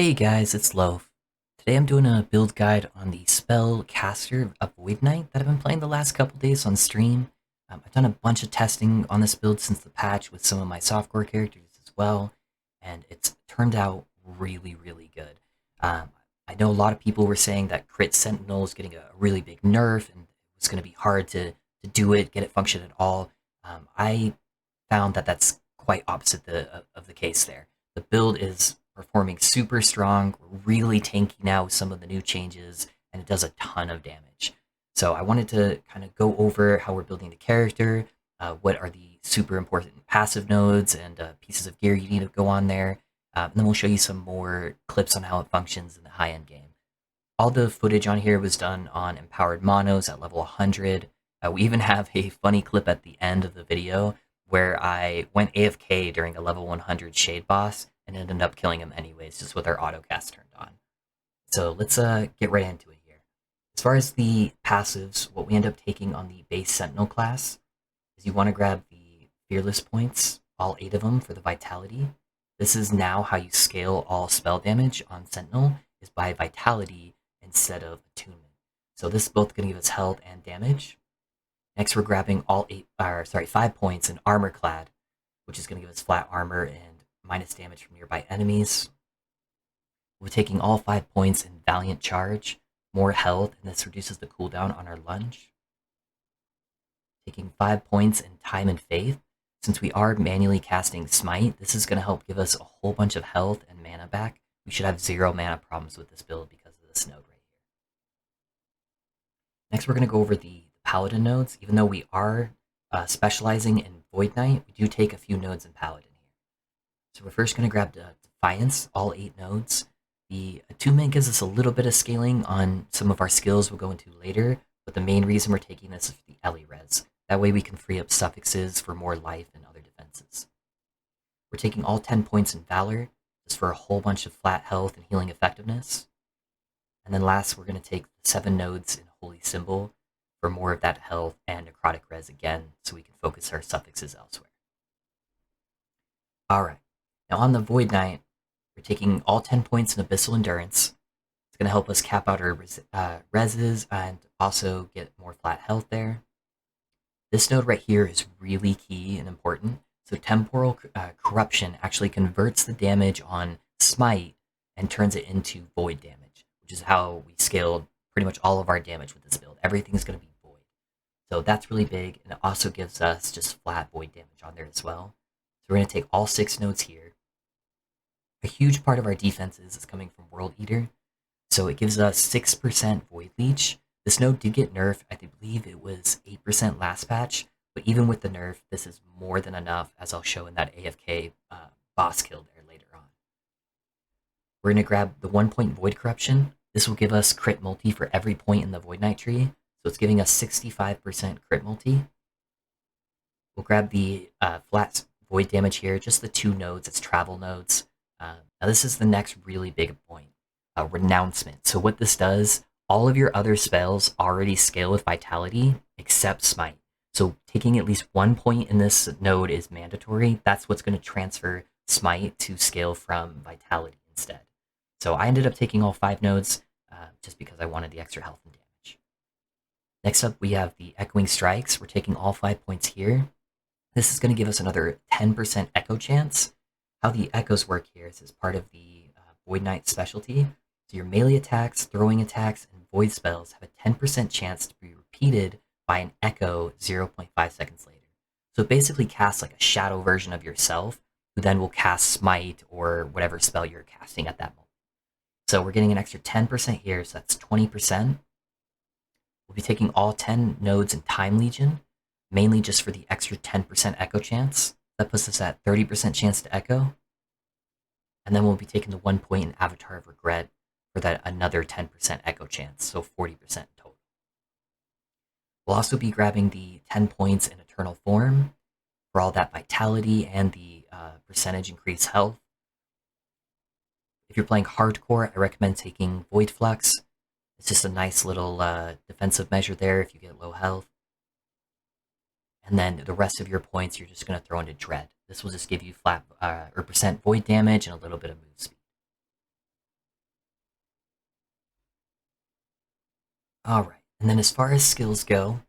Hey guys, it's Loaf. Today I'm doing a build guide on the spell caster of Void Knight that I've been playing the last couple days on stream. I've done a bunch of testing on this build since the patch with some of my softcore characters as well, and it's turned out really good. Um, I know a lot of people were saying that Crit Sentinel is getting a really big nerf and it's going to be hard to do it, get it function at all. I found that that's quite opposite of the case there. The build is performing super strong, really tanky now with some of the new changes, and it does a ton of damage. So I wanted to kind of go over how we're building the character, what are the super important passive nodes and pieces of gear you need to go on there, and then we'll show you some more clips on how it functions in the high-end game. All the footage on here was done on empowered monos at level 100. We even have a funny clip at the end of the video where I went AFK during a level 100 shade boss and ended up killing him anyways, just with our autocast turned on. So let's get right into it here. As far as the passives, what we end up taking on the base Sentinel class is you want to grab the Fearless points, all 8 of them for the Vitality. This is now how you scale all spell damage on Sentinel, is by Vitality instead of Attunement. So this is both going to give us health and damage. Next, we're grabbing 5 points in Armor Clad, which is going to give us flat armor and minus damage from nearby enemies. We're taking all 5 points in Valiant Charge, more health, and this reduces the cooldown on our Lunge. Taking 5 points in Time and Faith. Since we are manually casting Smite, this is going to help give us a whole bunch of health and mana back. We should have 0 mana problems with this build because of this node right here. Next, we're going to go over the Paladin nodes. Even though we are specializing in Void Knight, we do take a few nodes in Paladin here. So we're first going to grab Defiance, all 8 nodes. The Attunement gives us a little bit of scaling on some of our skills we'll go into later, but the main reason we're taking this is for the Ellie res. That way we can free up suffixes for more life and other defenses. We're taking all 10 points in Valor, just for a whole bunch of flat health and healing effectiveness. And then last, we're going to take the 7 nodes in Holy Symbol for more of that health and necrotic res again, so we can focus our suffixes elsewhere. Alright, now on the Void Knight, we're taking all 10 points in Abyssal Endurance. It's going to help us cap out our reses and also get more flat health there. This node right here is really key and important. So Temporal Corruption actually converts the damage on Smite and turns it into Void damage, which is how we scaled pretty much all of our damage with this build. Everything's going to be Void. So that's really big, and it also gives us just flat Void damage on there as well. So we're going to take all 6 nodes here. A huge part of our defenses is coming from World Eater, so it gives us 6% Void Leech. This node did get nerfed. I believe it was 8% last patch, but even with the nerf, this is more than enough, as I'll show in that AFK boss kill there later on. We're going to grab the 1 point Void Corruption. This will give us crit multi for every point in the Void Knight tree, so it's giving us 65% crit multi. We'll grab the flat Void damage here, just the 2 nodes, it's travel nodes. Now this is the next really big point, Renouncement. So what this does, all of your other spells already scale with Vitality, except Smite. So taking at least 1 point in this node is mandatory. That's what's going to transfer Smite to scale from Vitality instead. So I ended up taking all 5 nodes, just because I wanted the extra health and damage. Next up, we have the Echoing Strikes. We're taking all 5 points here. This is going to give us another 10% Echo chance. How the Echoes work here is as part of the Void Knight specialty. So your melee attacks, throwing attacks, and void spells have a 10% chance to be repeated by an Echo 0.5 seconds later. So it basically casts like a shadow version of yourself, who then will cast Smite or whatever spell you're casting at that moment. So we're getting an extra 10% here, so that's 20%. We'll be taking all 10 nodes in Time Legion, mainly just for the extra 10% Echo chance. That puts us at 30% chance to Echo. And then we'll be taking the 1 point in Avatar of Regret for that another 10% Echo chance, so 40% in total. We'll also be grabbing the 10 points in Eternal Form for all that Vitality and the percentage increased health. If you're playing Hardcore, I recommend taking Void Flux. It's just a nice little defensive measure there if you get low health. And then the rest of your points you're just going to throw into Dread. This will just give you flat or percent Void damage and a little bit of move speed. Alright, and then as far as skills go,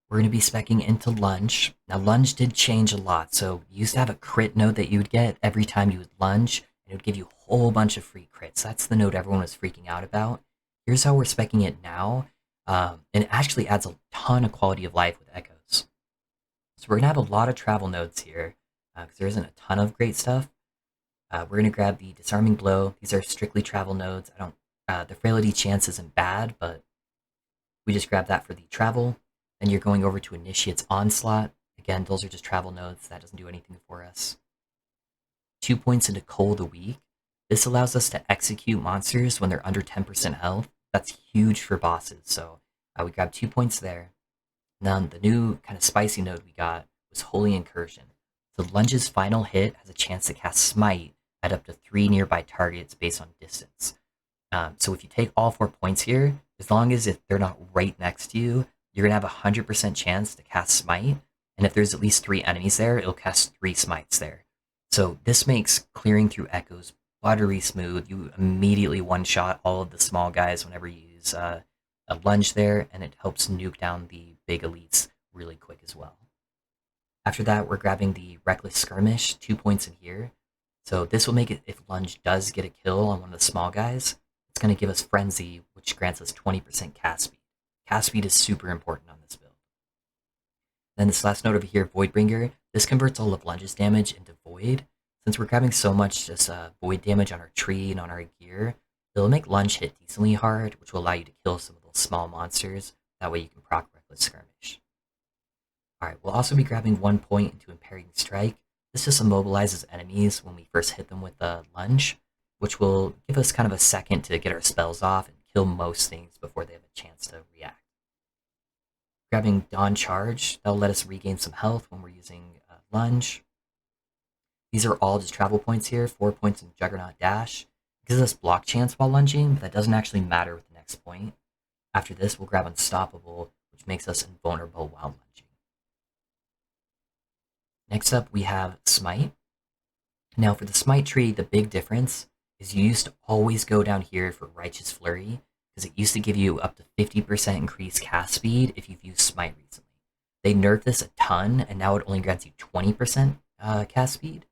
we're going to be speccing into Lunge. Now, Lunge did change a lot, so you used to have a crit node that you would get every time you would lunge, and it would give you a whole bunch of free crits. That's the node everyone was freaking out about. Here's how we're speccing it now, and it actually adds a ton of quality of life with echoes. So we're going to have a lot of travel nodes here, because there isn't a ton of great stuff. We're going to grab the Disarming Blow. These are strictly travel nodes. The Frailty Chance isn't bad, but we just grab that for the travel. Then you're going over to Initiate's Onslaught. Again, those are just travel nodes. That doesn't do anything for us. 2 points into Cold the Weak. This allows us to execute monsters when they're under 10% health. That's huge for bosses, so we grab 2 points there. Now, the new kind of spicy node we got was Holy Incursion. So Lunge's final hit has a chance to cast Smite at up to 3 nearby targets based on distance. So if you take all 4 points here, as long as they're not right next to you, you're going to have a 100% chance to cast Smite. And if there's at least 3 enemies there, it'll cast 3 Smites there. So this makes clearing through echoes buttery smooth. You immediately one-shot all of the small guys whenever you use a Lunge there, and it helps nuke down the big elites really quick as well. After that, we're grabbing the Reckless Skirmish, 2 points in here. So this will make it, if Lunge does get a kill on one of the small guys, it's going to give us Frenzy, which grants us 20% cast speed. Cast speed is super important on this build. Then this last node over here, Voidbringer, this converts all of Lunge's damage into Void. Since we're grabbing so much just Void damage on our tree and on our gear, it'll make Lunge hit decently hard, which will allow you to kill some of those small monsters. That way you can proc Reckless Skirmish. Alright, we'll also be grabbing 1 point into Impairing Strike. This just immobilizes enemies when we first hit them with the Lunge, which will give us kind of a second to get our spells off and kill most things before they have a chance to react. Grabbing Dawn Charge, that'll let us regain some health when we're using Lunge. These are all just travel points here, 4 points in Juggernaut Dash. It gives us block chance while lunging, but that doesn't actually matter with the next point. After this, we'll grab Unstoppable, which makes us invulnerable while lunging. Next up, we have Smite. Now, for the Smite tree, the big difference is you used to always go down here for Righteous Flurry, because it used to give you up to 50% increased cast speed if you've used Smite recently. They nerfed this a ton, and now it only grants you 20% cast speed.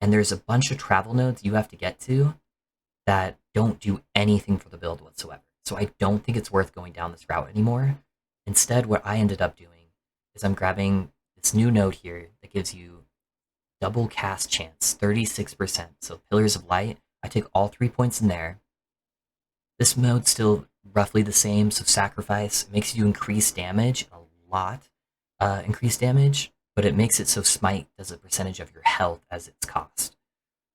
And there's a bunch of travel nodes you have to get to that don't do anything for the build whatsoever. So I don't think it's worth going down this route anymore. Instead, what I ended up doing is I'm grabbing this new node here that gives you double cast chance, 36%. So Pillars of Light, I take all 3 points in there. This mode's still roughly the same, so Sacrifice makes you increase damage, a lot increased damage, but it makes it so Smite does a percentage of your health as its cost.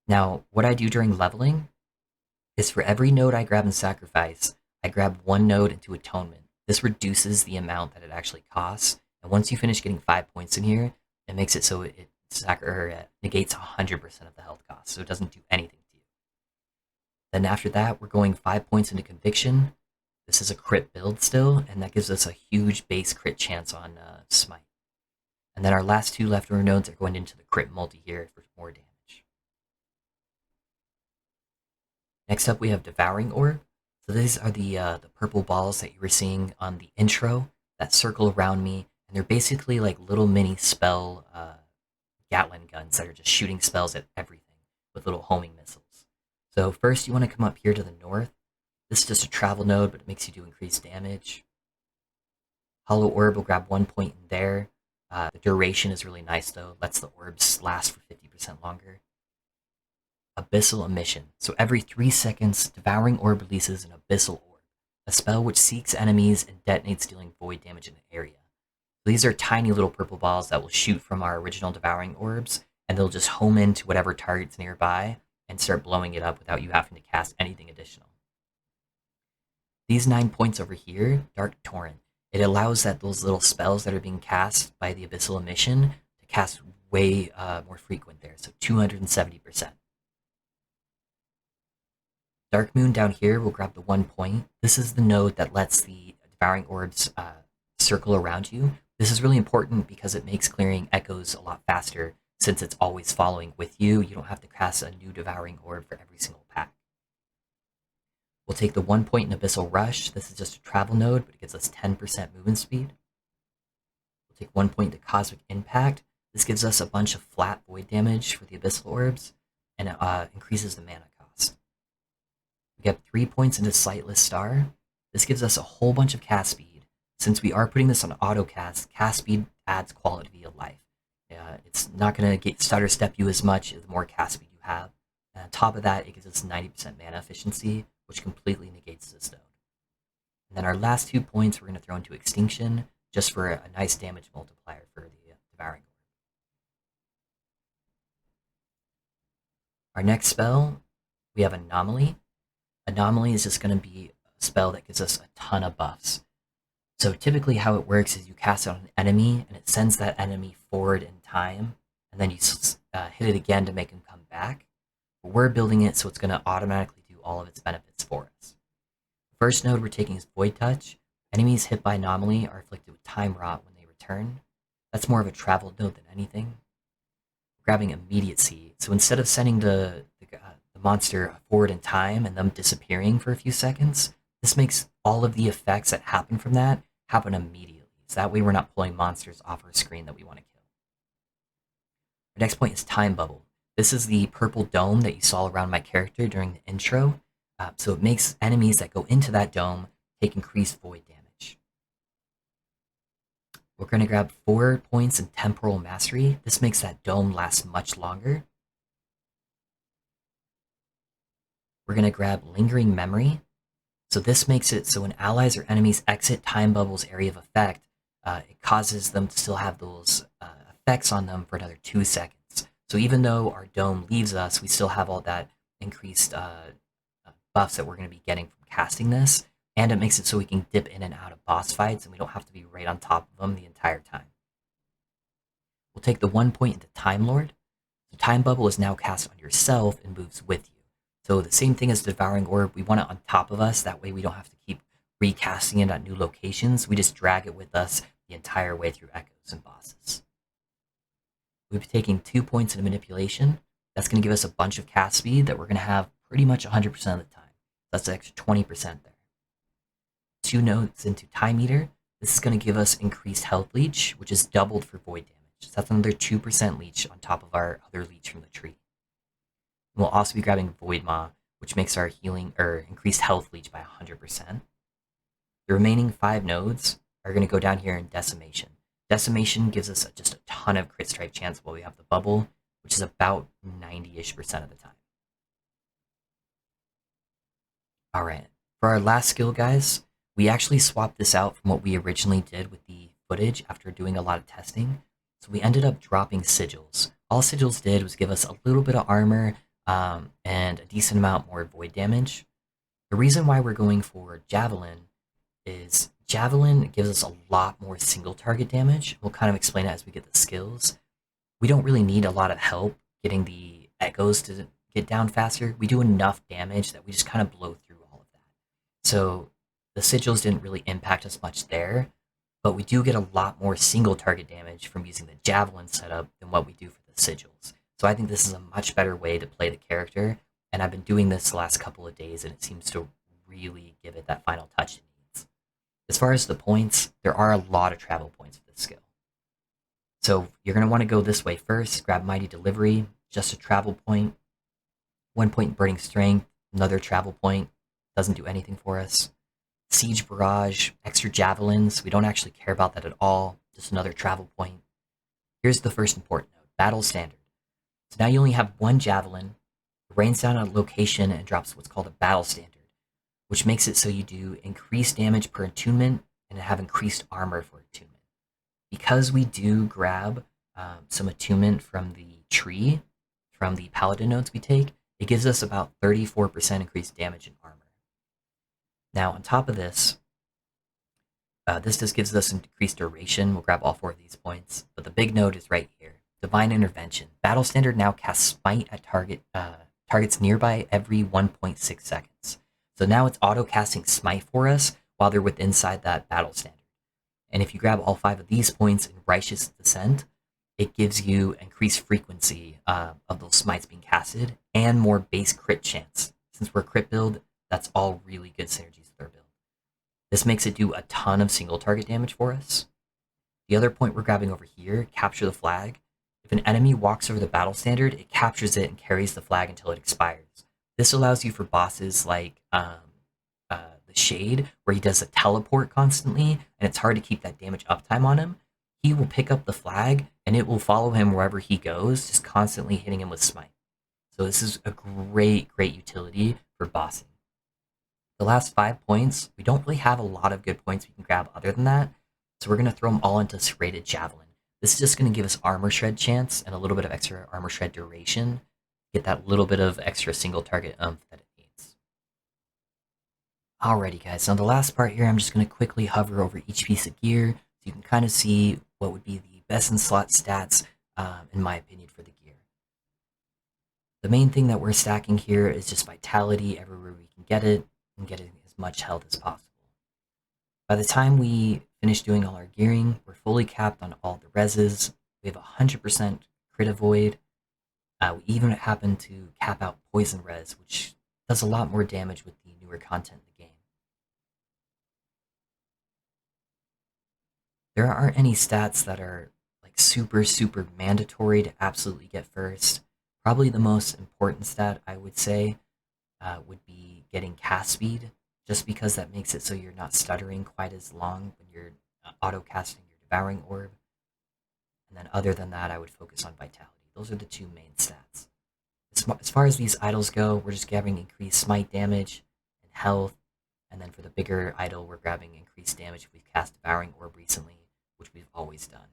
Now, what I do during leveling is for every node I grab in Sacrifice, I grab 1 node into Atonement. This reduces the amount that it actually costs, and once you finish getting 5 points in here, it makes it so it negates 100% of the health cost, so it doesn't do anything to you. Then after that, we're going 5 points into Conviction. This is a crit build still, and that gives us a huge base crit chance on Smite. And then our last 2 leftover nodes are going into the crit multi here for more damage. Next up, we have Devouring Orb. So these are the purple balls that you were seeing on the intro that circle around me, and they're basically like little mini spell Gatling guns that are just shooting spells at everything with little homing missiles. So first, you want to come up here to the north. This is just a travel node, but it makes you do increased damage. Hollow Orb will grab 1 point in there. The duration is really nice though, lets the orbs last for 50% longer. Abyssal Emission. So every 3 seconds, Devouring Orb releases an Abyssal Orb, a spell which seeks enemies and detonates, dealing void damage in an area. So these are tiny little purple balls that will shoot from our original Devouring Orbs, and they'll just home into whatever target's nearby and start blowing it up without you having to cast anything additional. These 9 points over here, Dark Torrent. It allows those little spells that are being cast by the Abyssal Emission to cast way more frequent there, so 270%. Dark Moon down here will grab the 1 point. This is the node that lets the Devouring Orbs circle around you. This is really important because it makes clearing echoes a lot faster since it's always following with you. You don't have to cast a new Devouring Orb for every single pack. We'll take the 1 point in Abyssal Rush. This is just a travel node, but it gives us 10% movement speed. We'll take 1 point to Cosmic Impact. This gives us a bunch of flat void damage for the Abyssal Orbs, and it increases the mana cost. We get 3 points into Sightless Star. This gives us a whole bunch of cast speed. Since we are putting this on auto cast speed adds quality of life. It's not going to stutter step you as much the more cast speed you have. And on top of that, it gives us 90% mana efficiency, which completely negates this node. And then our last 2 points we're going to throw into Extinction, just for a nice damage multiplier for the Devouring. Our next spell, we have Anomaly. Anomaly is just going to be a spell that gives us a ton of buffs. So typically how it works is you cast it on an enemy, and it sends that enemy forward in time, and then you hit it again to make him come back. But we're building it so it's going to automatically do all of its benefits for us. The first node we're taking is Void Touch. Enemies hit by Anomaly are afflicted with Time Rot when they return. That's more of a travel node than anything. Grabbing Immediacy. So instead of sending the monster forward in time and them disappearing for a few seconds, this makes all of the effects that happen from that happen immediately. So that way we're not pulling monsters off our screen that we want to kill. Our next point is Time Bubble. This is the purple dome that you saw around my character during the intro. So it makes enemies that go into that dome take increased void damage. We're going to grab 4 points in Temporal Mastery. This makes that dome last much longer. We're going to grab Lingering Memory. So this makes it so when allies or enemies exit Time Bubble's area of effect, it causes them to still have those effects on them for another 2 seconds. So even though our dome leaves us, we still have all that increased buffs that we're going to be getting from casting this, and it makes it so we can dip in and out of boss fights, and we don't have to be right on top of them the entire time. We'll take the 1 point into Time Lord. So Time Bubble is now cast on yourself and moves with you. So the same thing as the Devouring Orb, we want it on top of us, that way we don't have to keep recasting it at new locations, we just drag it with us the entire way through echoes and bosses. We'll be taking 2 points into Manipulation. That's going to give us a bunch of cast speed that we're going to have pretty much 100% of the time. That's an extra 20% there. 2 nodes into Time Eater. This is going to give us increased health leech, which is doubled for void damage. So that's another 2% leech on top of our other leech from the tree. And we'll also be grabbing Void Maw, which makes our healing or increased health leech by 100%. The remaining 5 nodes are going to go down here in Decimation. Decimation gives us just a ton of crit strike chance while we have the bubble, which is about 90-ish% of the time. Alright, for our last skill, guys, we actually swapped this out from what we originally did with the footage after doing a lot of testing. So we ended up dropping Sigils. All Sigils did was give us a little bit of armor and a decent amount more void damage. The reason why we're going for Javelin is Javelin gives us a lot more single target damage. We'll kind of explain it as we get the skills. We don't really need a lot of help getting the echoes to get down faster. We do enough damage that we just kind of blow through all of that. So the Sigils didn't really impact us much there, but we do get a lot more single target damage from using the Javelin setup than what we do for the Sigils. So I think this is a much better way to play the character, and I've been doing this the last couple of days, and it seems to really give it that final touch it needs. As far as the points, there are a lot of travel points for this skill. So you're going to want to go this way first, grab Mighty Delivery, just a travel point, 1 point Burning Strength, another travel point, doesn't do anything for us. Siege Barrage, extra Javelins, we don't actually care about that at all, just another travel point. Here's the first important note, Battle Standard. So now you only have 1 Javelin, rains down a location and drops what's called a Battle Standard, which makes it so you do increased damage per attunement and have increased armor for attunement. Because we do grab some attunement from the tree, from the Paladin nodes we take, it gives us about 34% increased damage and armor. Now, on top of this, this just gives us increased duration. We'll grab all 4 of these points, but the big note is right here. Divine Intervention. Battle Standard now casts Smite at targets nearby every 1.6 seconds. So now it's auto-casting Smite for us while they're inside that Battle Standard. And if you grab all 5 of these points in Righteous Descent, it gives you increased frequency of those smites being casted and more base crit chance. Since we're a crit build, That's all really good synergies with our build. This makes it do a ton of single target damage for us. The other point we're grabbing over here, capture the flag. If an enemy walks over the battle standard, it captures it and carries the flag until it expires. This allows you for bosses like the Shade, where he does a teleport constantly, and it's hard to keep that damage uptime on him. He will pick up the flag, and it will follow him wherever he goes, just constantly hitting him with Smite. So this is a great utility for bossing. The last 5 points, we don't really have a lot of good points we can grab other than that, so we're going to throw them all into Serrated Javelin. This is just going to give us armor shred chance and a little bit of extra armor shred duration. Get that little bit of extra single target that it needs. Alrighty guys, so on the last part here, I'm just going to quickly hover over each piece of gear so you can kind of see what would be the best in slot stats, in my opinion, for the gear. The main thing that we're stacking here is just Vitality everywhere we can get it, and getting as much health as possible. By the time we finish doing all our gearing, we're fully capped on all the reses. We have 100% crit avoid. We even happen to cap out poison res, which does a lot more damage with the newer content in the game. There aren't any stats that are like super mandatory to absolutely get first. Probably the most important stat I would say would be getting cast speed, just because that makes it so you're not stuttering quite as long when you're auto-casting your Devouring Orb. And then other than that, I would focus on Vitality. Those are the two main stats. As far as these idols go, we're just grabbing increased Smite damage and health, and then for the bigger idol, we're grabbing increased damage if we've cast Devouring Orb recently, which we've always done.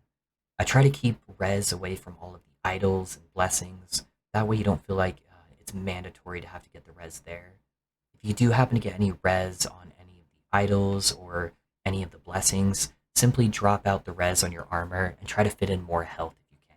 I try to keep res away from all of the idols and blessings. That way you don't feel like it's mandatory to have to get the res there. If you do happen to get any res on any of the idols or any of the blessings, simply drop out the res on your armor and try to fit in more health if you can.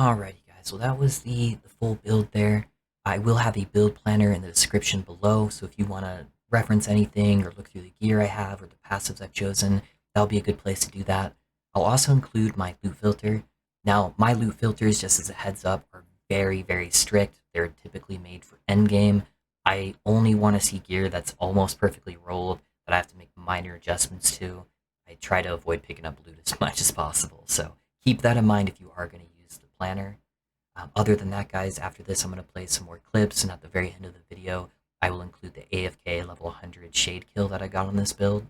Alrighty guys, so that was the full build there. I will have a build planner in the description below, so if you want to reference anything or look through the gear I have or the passives I've chosen, that'll be a good place to do that. I'll also include my loot filter. Now, my loot filters, just as a heads up, are very strict. They're typically made for endgame. I only want to see gear that's almost perfectly rolled that I have to make minor adjustments to. I try to avoid picking up loot as much as possible, so keep that in mind if you are going to use the planner. Other than that, guys, after this I'm going to play some more clips, and at the very end of the video I will include the AFK level 100 shade kill that I got on this build.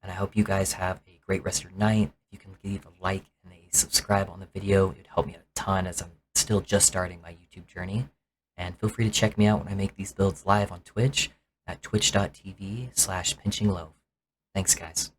And I hope you guys have a great rest of your night. If you can leave a like and a subscribe on the video, it would help me out a ton, as I'm still just starting my YouTube journey. And feel free to check me out when I make these builds live on Twitch at twitch.tv/pinchingloaf. Thanks, guys.